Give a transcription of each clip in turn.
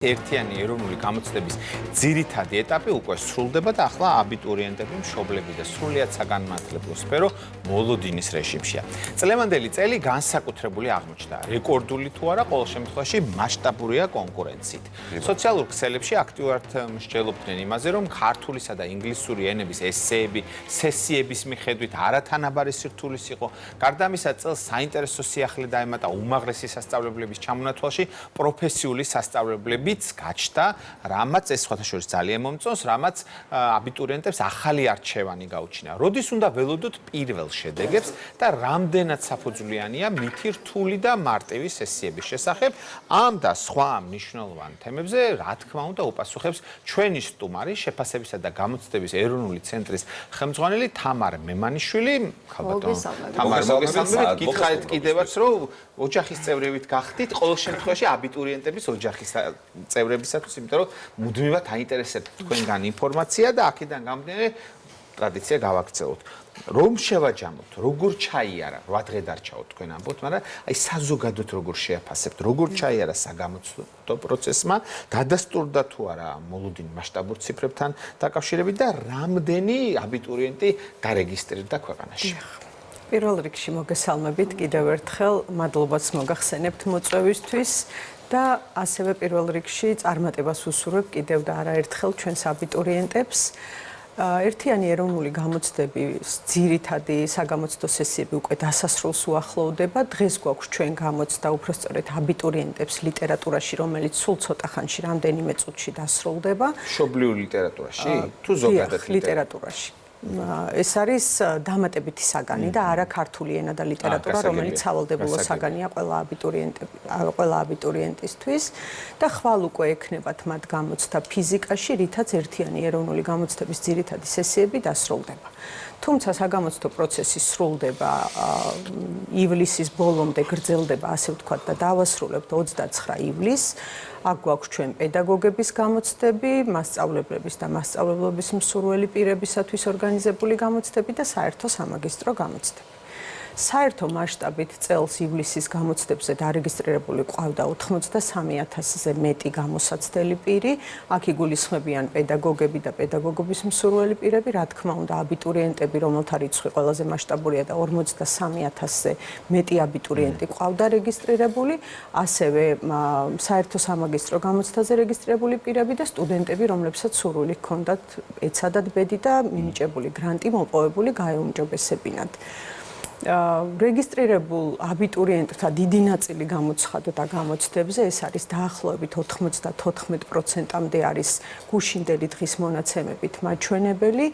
ერთიანი ეროვნული გამოცდების ძირითადი ეტაპი უკვე სრულდება და ახლა აბიტურიენტები მშობლები და სრულიად საგანმანათლებლო სფერო მოლოდინის რეჟიმშია. წლევანდელი წელი განსაკუთრებული აღმოჩნდა. რეკორდული თუ არა, ყოველ შემთხვევაში მასშტაბურია კონკურენციით. სოციალურ ქსელებში აქტიურად მსჯელობდნენ იმაზე, რომ ქართულისა და ინგლისური ენების ესეები, სესიების მიხედვით არათანაბარი სირთულის იყო. გარდა ამისა, წელს საინტერესო სიახლე დაემატა უმაღლესი სასწავლებლების ჩამონათვალში პროფესიული სასწავლებლები გაჩნდა, რამაც ეს სხვათაშორის ძალიან მომწონს, რამაც აბიტურიენტებს ახალი არჩევანი გაუჩინა. როდის უნდა ველოდოთ პირველ შედეგებს და რამდენად საფუძვლიანია მითი რთული და მარტივი სესიების შესახებ, ამ და სხვა მნიშვნელოვან თემებზე, რა თქმა უნდა, უპასუხებს ჩვენი სტუმარი, შეფასებისა და გამოცდების ეროვნული ცენტრის ხელმძღვანელი თამარ მემანიშვილი. თამარ, მოგესალმებით. გითხარით კიდევაც, რომ ოჯახის წევრებით გახდით, ყოველ შემთხვევაში აბიტურიენტების ოჯახის წევრებისათვის, იმიტომ რომ მუდმივად აინტერესებთ თქვენგან ინფორმაცია და აქედან გამომდინარე ტრადიცია გავაქცევოთ. რომ შევაჯამოთ, როგორ ჩაიარა, 8 დღე დარჩაოთ თქვენ ამბობთ, მაგრამ აი საზოგადოდ როგორ შეაფასებთ, როგორ ჩაიარა საგამოცდო პროცესმა, დადასტურდა თუ არა მოლოდინ მასშტაბურ ციფრებთან დაკავშირებით და რამდენი აბიტურიენტი დარეგისტრირდა ქვეყანაში. პირველ რიგში მოგესალმებით კიდევ ერთხელ, მადლობაც მოგახსენებთ მოწვევისთვის. და ასევე პირველ რიგში წარმატებას ვუსურვებ კიდევ და არაერთხელ ჩვენს აბიტურიენტებს. ერთიანი ეროვნული გამოცდების ძირითადი საგამოცდო სესიები უკვე დასასრულს უახლოვდება. დღეს გვაქვს ჩვენ გამოცდა უпростоრეთ აბიტურიენტებს ლიტერატურაში, რომელიც სულ ცოტა ხანში, რამდენიმე წუთში დასრულდება. მშობლიურ ლიტერატურაში თუ ზოგადად ლიტერატურაში. ეს არის დამატებითი საგანი და არა ქართული ენა და ლიტერატურა, რომელიც სავალდებულო საგანია ყველა აბიტურიენტისთვის და ხვალ უკვე ექნებათ მათ გამოცდა ფიზიკაში, რითაც ერთიანი ეროვნული გამოცდების ძირითადი სესიები დასრულდება. თუმცა საგამოცდო პროცესი სრულდება ივლისის ბოლომდე გრძელდება, ასე ვთქვათ, და დავასრულებთ 29 ივლისს. აქ გვაქვს ჩვენ პედაგოგების გამოცდები, მასწავლებლების და მასწავლებლობის მსურველი პირებისათვის ორგანიზებული გამოცდები და საერთო სამაგისტრო გამოცდები. საერთო მასშტაბით წელს ივლისის გამოცდებზე დარეგისტრირებული ყავდა 83,000-ზე მეტი გამოსაცდელი პირი. აქ იგულისხმებიან პედაგოგები და პედაგოგობის მსურველი პირები, რა თქმა უნდა, აბიტურიენტები, რომელთა რიცხვი ყველაზე მასშტაბურია და 43,000-ზე მეტი აბიტურიენტი ყავდა რეგისტრირებული, ასევე საერთო სამაგისტრო გამოცდაზე რეგისტრირებული პირები და სტუდენტები, რომლებსაც სურვილი ჰქონდათ ეცადათ ბედი და მინიჭებული გრანტი მოპოვებული გაეუმჯობესებინათ. რეგისტრირებულ აბიტურიენტთა დიდი ნაწილი გამოცხადდა გამოცდებზე, ეს არის დაახლოებით 94%-მდე არის გუშინდელი დღის მონაცემებით მაჩვენებელი.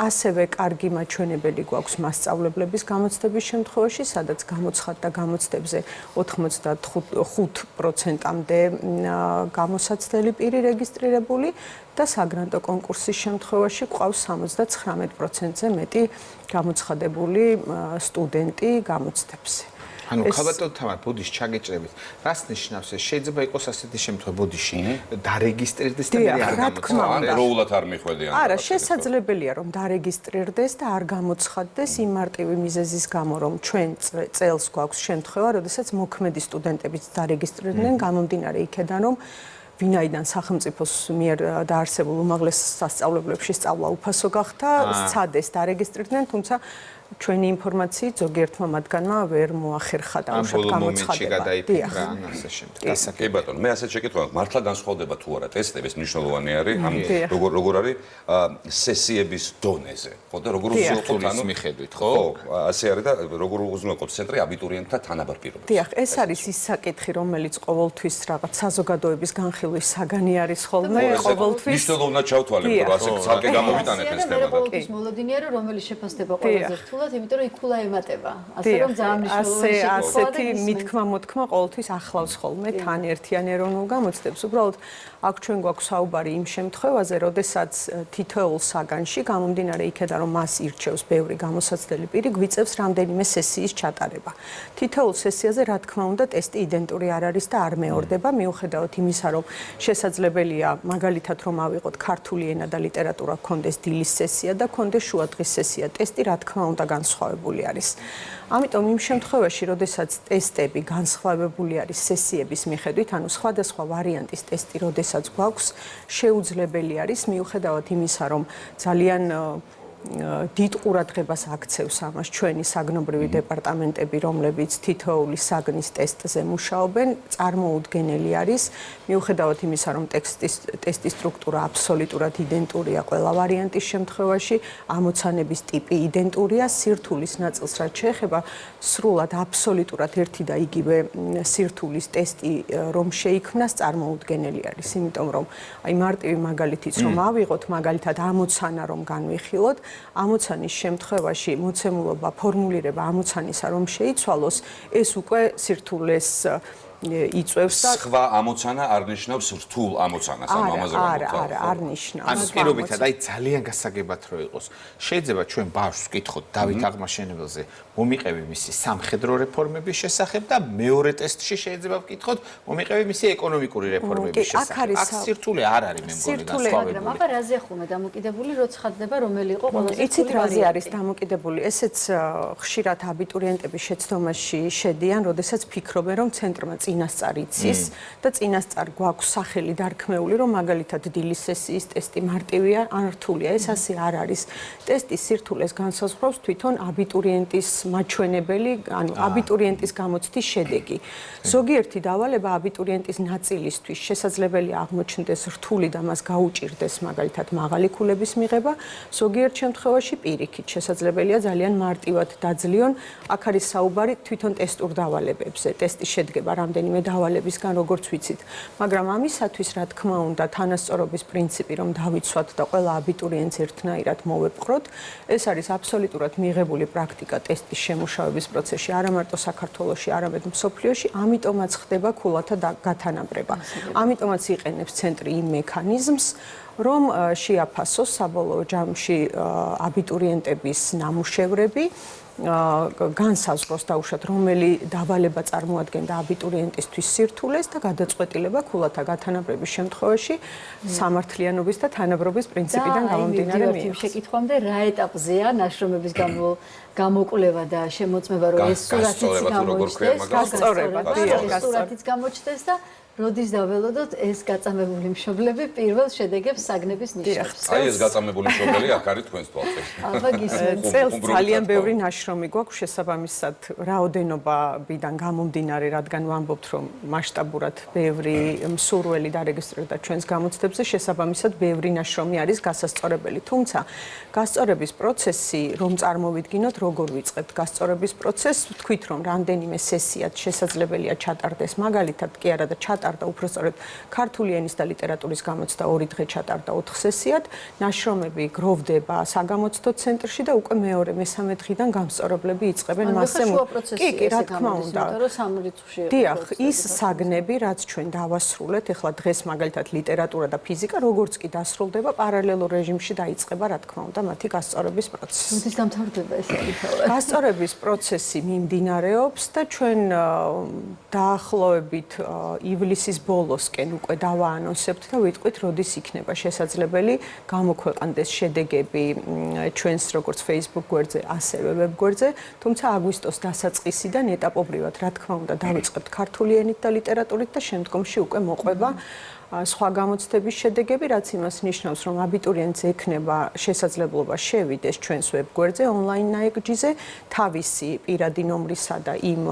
ასევე კარგი მაჩვენებელი გვაქვს მასწავლებლების გამოცდების შემთხვევაში, სადაც გამოცხადდა გამოცდებზე 85%-მდე გამოსაცდელი პირი რეგისტრირებული და საგრანტო კონკურსის შემთხვევაში ყავს 79%-ზე მეტი გამოცხადებული სტუდენტი გამოცდებზე. ანუ ქალბატონ თამარ, ბოდიში ჩაგეჭრებით. რას ნიშნავს ეს? შეიძლება იყოს ასეთი შემთხვევა, ბოდიში დარეგისტრირდეს და მე არ გამოცხადდეს. ეროვნულად არ მიხვედიან. არა, შესაძლებელია რომ დარეგისტრირდეს და არ გამოცხადდეს იმ მარტივი მიზეზის გამო, რომ ჩვენ წელს გვაქვს შემთხვევა, როდესაც მოქმედი სტუდენტებიც დარეგისტრირდნენ, გამომდინარე იქედან, რომ ვინაიდან სახელმწიფოს მიერ დაარსებულ უმაღლეს სასწავლებლებში სწავლა უფასო გახდა, სცადეს დარეგისტრირდნენ, თუმცა ჩვენი ინფორმაციით ზოგიერთმა მათგანმა ვერ მოახერხა და უშუალოდ გამოცხადება. კი ბატონო, მე ასეთ შეკითხვა, მართლა განსხვავდება თუ არა ტესტები, ეს მნიშვნელოვანი არის, ამ როგორ არის სესიების დონეზე, ხო და როგორ უზრუნველყოფთ ანუ მიხედვით, ხო? ასე არის და როგორ უზრუნველყოფთ ცენტრი აბიტურიენტთა თანაბარ პირობებს. დიახ, ეს არის ის საკითხი, რომელიც ყოველთვის რაღაც საზოგადოების განხილვის საგანი არის ხოლმე, ყოველთვის მნიშვნელოვნად ჩავთვალებთ, რომ ასე ცალკე გამოვიტანეთ ეს თემა და ყოველთვის მოლოდინია, რომ რომელი შეფასდება ყველაზე რთულად, იმიტომ რომ იქულა ემატება. ასე რომ ძალიან მნიშვნელოვანი ასეთი მითქმა-მოთქმა ყოველთვის ახლავს ხოლმე თან ერთიან ეროვნულ გამოცდებს. უბრალოდ აქ ჩვენ გვაქვს საუბარი იმ შემთხვევაზე, როდესაც თითოეულ საგანში გამომდინარე იქედან, რომ მას ირჩევს ბევრი გამოსაცდელი პირი, გვიწევს რამდენიმე სესიის ჩატარება. თითოეულ სესიაზე, რა თქმა უნდა, ტესტი იდენტური არ არის და არ მეორდება, მიუხედავად იმისა, რომ შესაძლებელია მაგალითად რომ ავიღოთ ქართული ენა და ლიტერატურა, გქონდეს დილის სესია და გქონდეს შუადღის სესია. ტესტი, რა თქმა უნდა, განსხვავებული არის. ამიტომ იმ შემთხვევაში, როდესაც ტესტები განსხვავებული არის სესიების მიხედვით, ანუ სხვადასხვა ვარიანტის ტესტი, როდესაც გვაქვს, შეუძლებელი არის მიუხედავად იმისა, რომ ძალიან დიდ ყურადღებას აქცევს ამას ჩვენი საგნობრივი დეპარტამენტები, რომლებიც თითოეული საგნის ტესტზე მუშაობენ, წარმოუდგენელი არის, მიუხედავად იმისა, რომ ტესტის სტრუქტურა აბსოლუტურად იდენტურია ყველა ვარიანტის შემთხვევაში, ამოცანების ტიპი იდენტურია, სირთულის ნაწილს რაც შეეხება, სრულად აბსოლუტურად ერთი და იგივე სირთულის ტესტი რომ შეიქმნას, წარმოუდგენელი არის, იმიტომ რომ აი მარტივი მაგალითიც რომ ავიღოთ, მაგალითად ამოცანა რომ განვიხილოთ, ამოცანის შემთხვევაში მოცემულობა ფორმულირება ამოცანისა რომ შეიცვალოს, ეს უკვე სირთულეს იწევს და სხვა ამოცანა არ ნიშნავს რთულ ამოცანას, ანუ ამაზე ვამბობთ. არ ნიშნავს. ანუ პირობითად აი ძალიან გასაგებად რო იყოს. შეიძლება ჩვენ ბავშვს ვკითხოთ დავით აღმაშენებელზე, მომიყევი მისი სამხედრო რეფორმების შესახებ და მეორე ტესტში შეიძლება ვკითხოთ, მომიყევი მისი ეკონომიკური რეფორმების შესახებ. აქ სირთულე არ არის მე მგონი განსხვავებული. მაგრამ აბა რაზე ხუme დამოკიდებული, რო ცხადდება რომელი იყო ყველაზე იცით რაზე არის დამოკიდებული? ესეც ხშირად აბიტურიენტების შეცდომაში შედიან, როდესაც ფიქრობენ, რომ ცენტრმა წინასწარ იცის და წინასწარ გვაქვს სახელი დარქმეული, რომ მაგალითად დილის სესიის ტესტი მარტივია, ან რთულია. ეს ასე არ არის. ტესტის სირთულეს განსაზღვრავს თვითონ აბიტურიენტის მაჩვენებელი, ანუ აბიტურიენტის გამოცდის შედეგი. ზოგიერთი დავალება აბიტურიენტის ნაწილისთვის შესაძლებელია აღმოჩნდეს რთული და მას გაუჭირდეს მაგალითად მაღალი ქულების მიღება, ზოგიერთ შემთხვევაში პირიქით შესაძლებელია ძალიან მარტივად დაძლიონ. აქ არის საუბარი თვითონ ტესტურ დავალებებზე. ტესტი შედგება რამდენიმე დავალებისგან, როგორც ვიცით. მაგრამ ამისათვის, რა თქმა უნდა, თანასწორობის პრინციპი რომ დავიცვათ და ყველა აბიტურიენტს ერთნაირად მოვეპყროთ, ეს არის აბსოლუტურად მიღებული პრაქტიკა ტესტის შემუშავების პროცესში, არა მარტო საქართველოში, არამედ მსოფლიოში, ამიტომაც ხდება ქულათა გათანაბრება. ამიტომაც იყენებს ცენტრი იმ მექანიზმს, რომ შეაფასოს საბოლოო ჯამში აბიტურიენტების ნამუშევრები, განსაზღვროს დაუშვათ რომელი დავალება წარმოადგენდა აბიტურიენტისთვის სირთულეს და გადაწყვეტილება ქულათა გათანაბრების შემთხვევაში სამართლიანობის და თანაბრობის პრინციპიდან გამომდინარე მიიღოს. შეკითხვამდე რა ეტაპზეა ნაშრომების გამოკვლევა და შემოწმება, რომ ეს სურათიც გამოჩნდეს და როდის დაველოდოთ ეს გაწამებული მშობლები პირველ შედეგებს საგნების ნიშნავს. აი ეს გაწამებული მშობლები აქ არის თქვენს თვალში. აბა გისმენთ. წელს ძალიან ბევრი ნაშრომი გვაქვს შესაბამისად რაოდენობიდან გამომდინარე, რადგან ვამბობთ, რომ მასშტაბურად ბევრი მსურველი დარეგისტრირდა ჩვენს გამოცდებზე, შესაბამისად ბევრი ნაშრომი არის გასასწორებელი. თუმცა გასწორების პროცესი, რომ წარმოვიდგინოთ, როგორ ვიწყებთ გასწორების პროცესს, ვთქვით, რომ რამდენიმე სესიად შესაძლებელია ჩატარდეს, მაგალითად კი არა და ჩატარდა უბრალოდ ქართული ენის და ლიტერატურის გამოცდა 2 დღე ჩატარდა 4 სესიად, ნაშრომები გროვდება საგამოცდო ცენტრში და უკვე მეორე, მესამე დღიდან გამსწორებლები იწყებენ მასზე. კი, რა თქმა უნდა. დიახ, ის საგნები, რაც ჩვენ დავასრულეთ, ეხლა დღეს მაგალითად ლიტერატურა და ფიზიკა, როგორც კი დასრულდება, პარალელურ რეჟიმში დაიწყება, რა თქმა უნდა, მათი გასწორების პროცესი. როდის დამთავრდება ეს საკითხი? გასწორების პროცესი მიმდინარეობს და ჩვენ დაახლოებით ივლისის ბოლოსკენ უკვე დავაანონსებთ და ვიტყვით, როდის იქნება შესაძლებელი გამოქვეყნდეს შედეგები ჩვენს როგორც Facebook გვერდზე, ასევე web გვერდზე, თუმცა აგვისტოს დასაწყისიდან ეტაპობრივად, რა თქმა უნდა, დავიწყებთ ქართული ენით და ლიტერატურით და შემდგომში უკვე მოყვება სხვა გამოცდების შედეგები, რაც იმას ნიშნავს, რომ აბიტურიენტს ექნება შესაძლებლობა შევიდეს ჩვენს web გვერდზე ონლაინ ნაექჯიზე, თავისი პირადი ნომრისა და იმ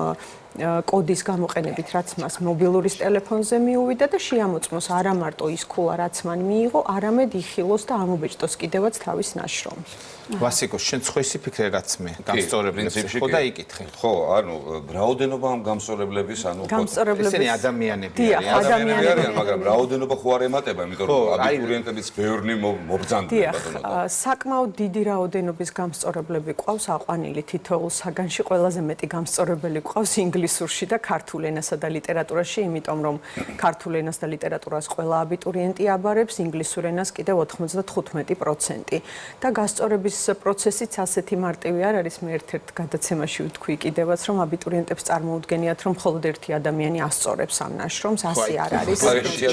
კოდის გამოყენებით, რაც მას მობილურის ტელეფონზე მიუვიდა და შეამოწმოს არა მარტო ის ქულა, რაც მან მიიღო, არამედ იხილოს და ამობეჭდოს კიდევაც თავის ნაშრომი. ვასიკო, შენ ხო ისე ფიქრე, რაც მე გამსწორებლებს ხო და იკითხე. ხო, ანუ რაოდენობა ამ გამსწორებლების, ანუ ესენი ადამიანები არიან, მაგრამ რაოდენობა ხო არ ემატება, იმიტომ რომ აბიტურიენტების ბევრი მობრძანდება ბატონო. საკმაოდ დიდი რაოდენობის გამსწორებლები ყავს აყვანილი თითოეულ საგანში, ყველაზე მეტი გამსწორებელი ყავს ინგლისურში და ქართულ ენასა და ლიტერატურაში, იმიტომ რომ ქართულ ენას და ლიტერატურას ყველა აბიტურიენტი აბარებს, ინგლისურ ენას კიდევ 95% და გასწორების პროცესიც ასეთი მარტივი არ არის. მე ერთ-ერთ გადაცემაში ვთქვი კიდევაც, რომ აბიტურიენტებს წარმოუდგენიათ, რომ მხოლოდ ერთი ადამიანი ასწორებს ამ ნაშრომს, ასე არ არის.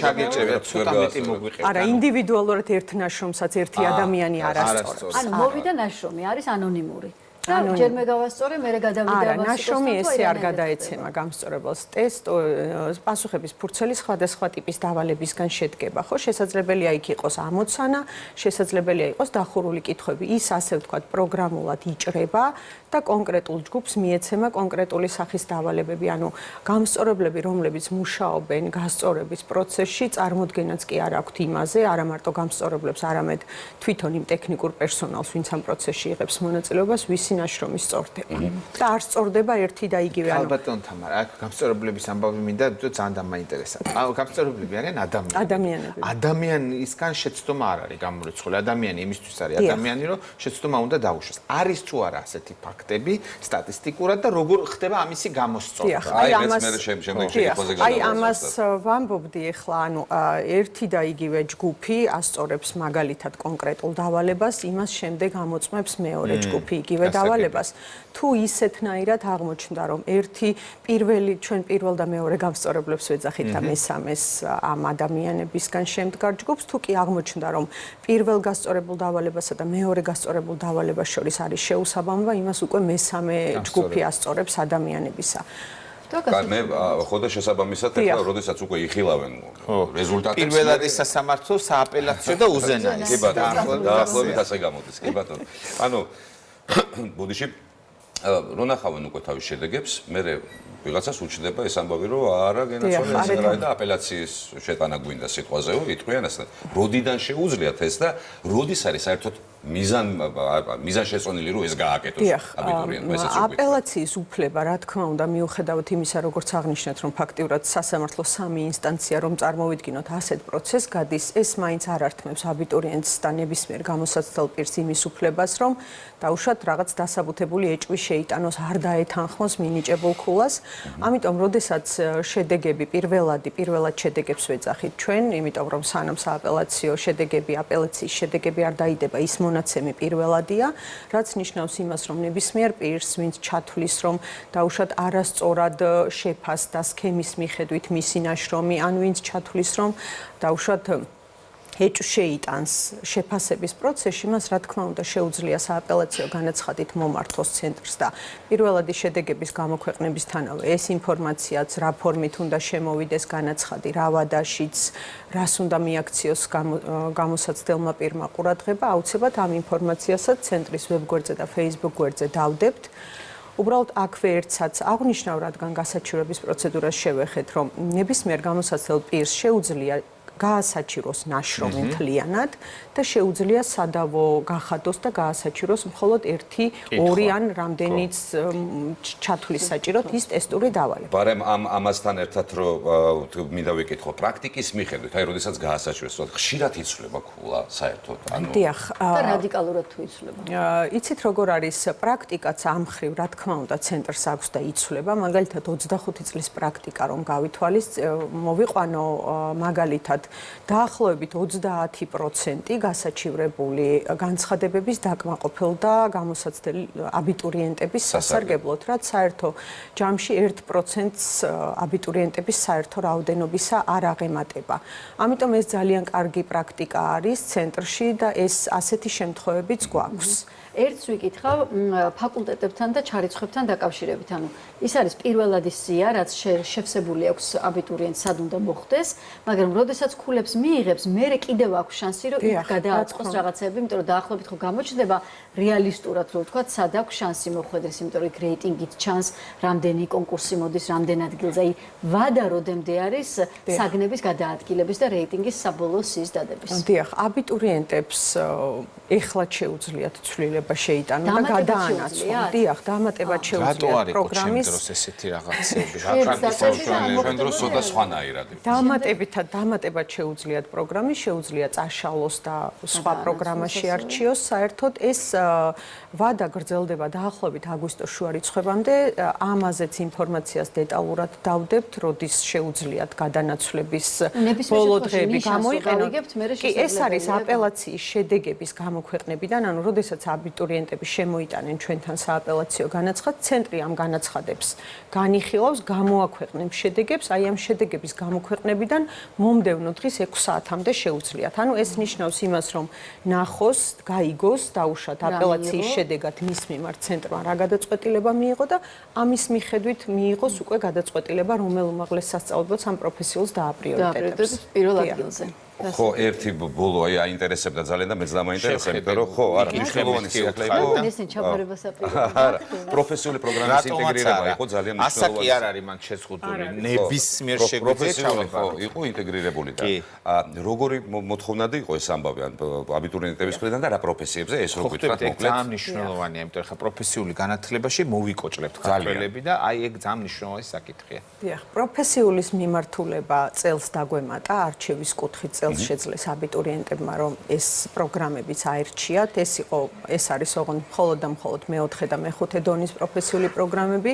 ჩაგეჭერეთ ცოტა მეტი მოგვიყევთ. არა, ინდივიდუალურად ერთ ნაშრომსაც ერთი ადამიანი არ ასწორებს. ანუ მოვიდა ნაშრომი, არის ანონიმური. და ჯერ მე გავასწორე, მე გადავიდა არა, ნაშრომი ესე არ გადაეცემა გამსწორებელს. პასუხების ფურცელი სხვადასხვა ტიპის დავალებისგან შედგება, ხო? შესაძლებელია იქ იყოს ამოცანა, შესაძლებელია იყოს დახურული კითხვები. ის ასე ვთქვათ, პროგრამულად იჭრება და კონკრეტულ ჯგუფს მიეცემა კონკრეტული სახის დავალებები, ანუ გამსწორებლები, რომლებიც მუშაობენ გასწორების პროცესში, წარმოდგენაც კი არ აქვთ იმაზე, არა მარტო გამსწორებლებს, არამედ თვითონ იმ ტექნიკურ პერსონალს, ვინც ამ პროცესში იღებს მონაწილეობას, ვისი ნაშრომი სწორდება. და არ სწორდება ერთი და იგივე, ანუ ალბათონ თამარ, აქ გამსწორებლების ამბავი მინდა, ძალიან დამაინტერესებდა. გამსწორებლები არიან ადამიანები. ადამიანისგან შეცდომა არ არის გამორიცხული. ადამიანი იმისთვის არის ადამიანი, რომ შეცდომა უნდა დაუშვას. არის თუ არა ასეთი ფაქტები სტატისტიკურად და როგორ ხდება ამისი გამოსწორება? აი ამას ვამბობდი ახლა, ანუ ერთი და იგივე ჯგუფი ასწორებს მაგალითად კონკრეტულ დავალებას, იმას შემდეგ ამოწმებს მეორე ჯგუფი იგივე დავალებას. თუ ისეთნაირად აღმოჩნდა, რომ ჩვენ პირველ და მეორე გამსწორებლებს ვეძახით და მესამეს ამ ადამიანებისგან შემდგარ ჯგუფს, თუ კი აღმოჩნდა, რომ პირველ გასწორებულ დავალებასა და მეორე გასწორებულ დავალებას შორის არის შეუსაბამობა, იმას უკვე მესამე ჯგუფი ასწორებს ადამიანებისა. მე ხოდა შესაბამისად ახლა როდესაც უკვე იხილავენ რეზულტატებს პირველად ის სასამართლო სააპელაციო და უზენაეს. კი ბატონო, დაახლოებით ასე გამოდის. კი ბატონო. ანუ ბოდიში რო ნახავენ უკვე თავის შედეგებს, მე ვიღაცას უჩნდება ეს ამბავი, რომ არა გენაცვალე და აპელაციის შეტანა გვინდა სიტყვაზეო, იტყვიან ასე. როდიდან შეუძლიათ ეს და როდის არის საერთოდ მიზანშეწონილი რომ ეს გააკეთოს აბიტურიენტმა ესეც უკვე. აპელაციის უფლება, რა თქმა უნდა, მიუხედავად იმისა, როგორც აღნიშნეთ, რომ ფაქტიურად სასამართლო სამი ინსტანცია რომ წარმოვიდგინოთ ასეთ პროცესს გადის, ეს მაინც არ ართმევს აბიტურიენტს და ნებისმიერ გამოსაცდელ პირს იმის უფლებას, რომ დაუშვათ რაღაც დასაბუთებული ეჭვი შეიტანოს, არ დაეთანხმოს მინიჭებულ ქულას. ამიტომ, როდესაც შედეგები პირველად შედეგებს ვეძახით ჩვენ, იმიტომ რომ სანამ სააპელაციო აპელაციის შედეგები არ დაიდება, ის მონაცემი პირველადია, რაც ნიშნავს იმას, რომ ნებისმიერ პირს, ვინც ჩათვლის, რომ დაუშვათ არასწორად შეფასდა სქემის მიხედვით მისი ნაშრომი, ან ვინც ჩათვლის, რომ დაუშვათ ეჭვს შეიტანს შეფასების პროცესში, მას რა თქმა უნდა შეუძლია სააპელაციო განაცხადით მომართოს ცენტრს და პირველადი შედეგების გამოქვეყნებისთანავე ეს ინფორმაციაც რა ფორმით უნდა შემოვიდეს განაცხადი, რა ვადაშიც, რას უნდა მიაქციოს გამოსაცდელმა პირმა ყურადღება, აუცილებლად ამ ინფორმაციასაც ცენტრის ვებგვერდზე და Facebook გვერდზე დავდებთ. უბრალოდ აქვე ერთსაც აღნიშნავ, რადგან გასაჩივრების პროცედურას შევეხეთ, რომ ნებისმიერ გამოსაცდელ პირს შეუძლია გაასაჩიროს ნაშრომი მთლიანად და შეუძლია სადავო გახადოს და გაასაჩიროს მხოლოდ ერთი, ორი ან რამდენიც ჩათვლის საჭიროთ ის ტესტური დავალება. მაგრამ ამასთან ერთად რომ მინდა ვიკითხო პრაქტიკის მიხედვით, აი როდესაც გაასაჩიროს, ხშირად იცვლება ქულა საერთოდ, ანუ დიახ, და რადიკალურად თუ იცვლება. იცით როგორ არის პრაქტიკაც ამ მხრივ, რა თქმა უნდა, ცენტრს აქვს და იცვლება, მაგალითად 25 წლის პრაქტიკა რომ გავითვალის, მოვიყვანო მაგალითად დაახლოებით 30% გასაჩივრებული განცხადებების დაკმაყოფილდა გამოსაცდელი აბიტურიენტების სასარგებლოდ, რაც საერთო ჯამში 1%-ს აბიტურიენტების საერთო რაოდენობისა არ აღემატება. ამიტომ ეს ძალიან კარგი პრაქტიკა არის ცენტრში და ეს ასეთი შემთხვევებიც გვაქვს. ერთს ვიკითხავ ფაკულტეტებთან და ჩარიცხვებთან დაკავშირებით. ანუ ის არის პირველადი სია, რაც შევსებული აქვს აბიტურიენტს სად უნდა მოხდეს, მაგრამ როდესაც ქულებს მიიღებს, მერე კიდევ აქვს შანსი, რომ იქ გადააწყოს რაღაცები, იმიტომ რომ დაახლოებით ხო გამოჩნდება რეალისტურად, რომ ვთქვათ, სად აქვს შანსი მოხვედრეს, იმიტომ რომ იქ რეიტინგით ჩანს, რამდენი კონკურსი მოდის, რამდენ ადგილზე. აი, ვადა როდემდე არის საგნების გადაადგილების და რეიტინგის საბოლოო სიის დადების. დიახ, აბიტურიენტებს ეხლაც შეუძლიათ ცვლილება შეიტანონ და გადაანაცვლონ. დიახ, დამატებად შეუძლიათ პროგრამის დროს ესეთი რაღაცები. ჩვენ დროს ცოტა სხვანაირად. დამატებად შეუძლიათ პროგრამის, შეუძლია წაშალოს და სხვა პროგრამაში არჩიოს. საერთოდ ეს ვადა გრძელდება დაახლოებით აგვისტოს შუა რიცხვებამდე. ამაზეც ინფორმაციას დეტალურად დავდებთ, როდის შეუძლიათ გადანაცვლების ბოლო დღეები გამოიყენოთ. კი, ეს არის აპელაციის შედეგების გამოქვეყნებიდან, ანუ როდესაც აბიტურიენტები შემოიტანენ ჩვენთან სააპელაციო განაცხადს, ცენტრი ამ განაცხადებს განიხილავს, გამოაქვეყნებს შედეგებს, აი ამ შედეგების გამოქვეყნებიდან მომდევნო დღის 6 საათამდე შეუძლიათ. ანუ ეს ნიშნავს იმას, რომ ნახოს, გაიგოს, დაუშვათ აპელაციის შედეგად მის მიმართ ცენტრმა რა გადაწყვეტილება მიიღო და ამის მიხედვით მიიღოს უკვე გადაწყვეტილება, რომელ უმაღლეს სასწავლებელს ამ პროფესიულს დააპრიორიტეტებს. პირველ ადგილზე. ხო, ერთი ბოლო აი აინტერესებდა ძალიან და მეც დამაინტერესა, იმიტომ რომ ხო, არა, მნიშვნელოვანი სიახლე იყო. ესენი ჩაფარებას არა, პროფესიული პროგრამის ინტეგრირება იყო ძალიან მნიშვნელოვანი. ასაკი არ არის მან შეზღუდული. ნებისმიერ შეგვიძლია ჩავება. იყო ინტეგრირებული და როგორი მოთხოვნადი იყო ეს ამბავი ან აბიტურიენტების მხრიდან და რა პროფესიებზე ეს რო გითხრათ მოკლედ. ძალიან მნიშვნელოვანია, იმიტომ რომ ხა პროფესიული განათლებაში მოვიკოჭლებთ ქართველები და აი ეგ ძალიან მნიშვნელოვანი საკითხია. დიახ, პროფესიულის მიმართულება წელს დაგვემატა არჩევის კუთხით წელს შეძლეს აბიტურიენტებმა რომ ეს პროგრამებიც აერჩიათ, ეს არის ოღონდ მხოლოდ და მხოლოდ მეოთხე და მეხუთე დონის პროფესიული პროგრამები,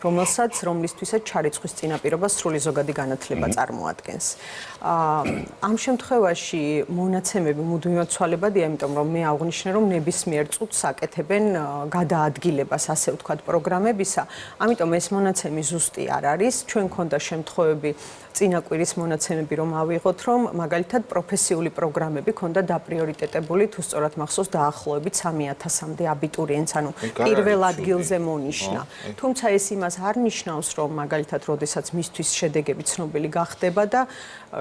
რომლისთვისაც ჩარიცხვის წინაპირობა სრული ზოგადი განათლება წარმოადგენს. ამ შემთხვევაში მონაცემები მუდმივად ცვალებადია, იმიტომ რომ მე აღვნიშნე რომ ნებისმიერ წუთს აკეთებენ გადაადგილებას, ასე ვთქვათ, პროგრამებისა. ამიტომ ეს მონაცემი ზუსტი არ არის. ჩვენ გქონდა შემთხვევები წინა კვირის მონაცემები რომ ავიღოთ, რომ მაგალითად პროფესიული პროგრამები ქონდა დაპრიორიტეტებული, თუ სწორად მახსოვს, დაახლოებით 3000-მდე აბიტურიენტს, ანუ პირველ ადგილზე მონიშნა. თუმცა ეს იმას არ ნიშნავს, რომ მაგალითად, როდესაც მისთვის შედეგები ცნობილი გახდება და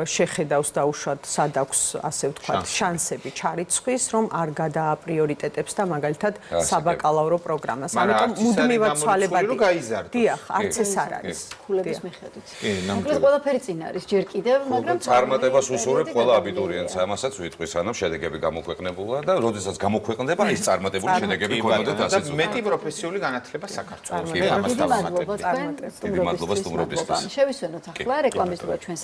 შეხედავს დაუშვათ, სად აქვს, ასე ვთქვათ, შანსები ჩარიცხვის, რომ არ გადააპრიორიტეტებს და მაგალითად საბაკალავრო პროგრამას. ამიტომ მუდმივად ცვალებადია. დიახ, არც ეს არ არის. ქულების მიხედვით. მოკლედ ყველაფერი წინ არის ჯერ კიდევ, მაგრამ წარმატებას უსურვებ ყველა აბიტურიენტს, ამასაც ვიტყვი, სანამ შედეგები გამოქვეყნებულა და როდესაც გამოქვეყნდება ის წარმატებული შედეგები ქონოდეთ ასეც. მეტი პროფესიული განათლება საქართველოს. დიდი მადლობა თქვენ სტუმრობისთვის. შევისვენოთ ახლა რეკლამის დრო ჩვენს